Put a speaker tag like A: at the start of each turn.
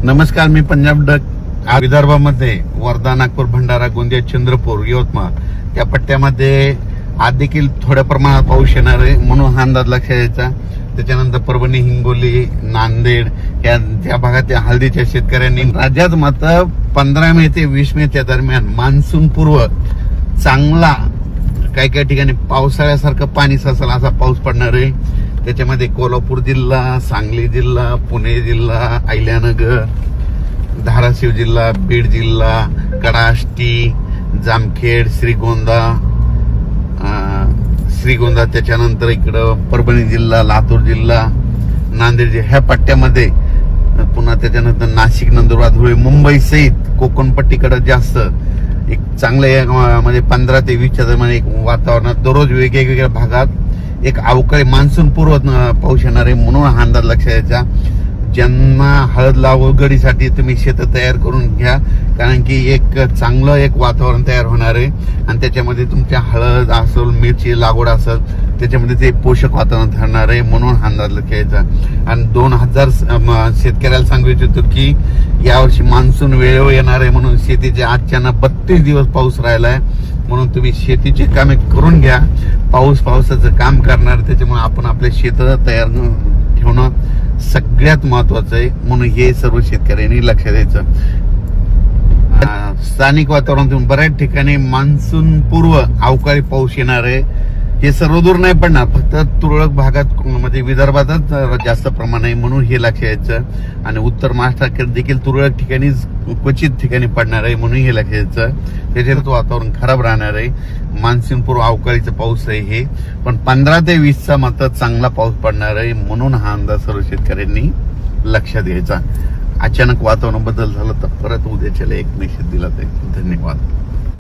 A: नमस्कार, मी पंजाब डक. विदर्भामध्ये वर्धा, नागपूर, भंडारा, गोंदिया, चंद्रपूर, यवतमाळ या पट्ट्यामध्ये आज देखील थोड्या प्रमाणात पाऊस येणार आहे, म्हणून हा अंदाज लक्षात यायचा. त्याच्यानंतर परभणी, हिंगोली, नांदेड या भागातील हळदीच्या शेतकऱ्यांनी राज्यात मात्र 15 मे ते 20 मेच्या दरम्यान मान्सून पूर्व चांगला काही ठिकाणी पावसाळ्यासारखं पाणी साचेल असा पाऊस पडणार आहे. त्याच्यामध्ये कोल्हापूर जिल्हा, सांगली जिल्हा, पुणे जिल्हा, अहिल्यानगर, धाराशिव जिल्हा, बीड जिल्हा, कडाष्टी, जामखेड, श्रीगोंदा, त्याच्यानंतर इकडं परभणी जिल्हा, लातूर जिल्हा, नांदेड जिल्हा ह्या पट्ट्यामध्ये, पुन्हा त्याच्यानंतर नाशिक, नंदुरबार, धुळे, मुंबई सहित कोकणपट्टीकडे जास्त एक चांगले म्हणजे 15 ते 20 दरम्यान एक वातावरणात दररोज वेगवेगळ्या भागात एक अवकाळी मान्सून पूर्व पाऊस येणार आहे, म्हणून हा अंदाज लक्षात यायचा. ज्यांना हळद लागवडीसाठी तुम्ही शेत तयार करून घ्या, कारण की एक चांगलं एक वातावरण तयार होणार आहे आणि त्याच्यामध्ये तुमच्या हळद असेल, मिरची लागवड असेल, त्याच्यामध्ये ते पोषक वातावरण ठरणार आहे, म्हणून हा अंदाज लक्षात यायचा. आणि 2000 शेतकऱ्याला सांगू इच्छितो की यावर्षी मान्सून वेळेवर येणार आहे, म्हणून शेतीचे आजच्या 32 दिवस पाऊस राहिला आहे, म्हणून तुम्ही शेतीची कामे करून घ्या. पावसाचं काम करणार, त्याच्यामुळे आपण आपले शेत तयार ठेवणं सगळ्यात महत्वाचं आहे, म्हणून हे सर्व शेतकऱ्यांनी लक्षात द्यायचं. स्थानिक वातावरणातून बऱ्याच ठिकाणी मान्सून पूर्व अवकाळी पाऊस येणार आहे. हे सर्व दूर नाही पडणार, फक्त तुरळक भागात म्हणजे विदर्भातच जास्त प्रमाण आहे, म्हणून हे लक्षात यायचं. आणि उत्तर महाराष्ट्रात देखील तुरळक ठिकाणी क्वचित ठिकाणी पडणार आहे, म्हणून हे लक्षात यायचं. त्याच्यात वातावरण खराब राहणार आहे. मान्सून पूर्व अवकाळीचा पाऊस आहे हे, पण 15 ते 20 मात्र चांगला पाऊस पडणार आहे, म्हणून हा अंदाज सर्व शेतकऱ्यांनी लक्षात घ्यायचा. अचानक वातावरण बदल झालं तर परत उद्याच्याला एक मेसेज दिला तर धन्यवाद.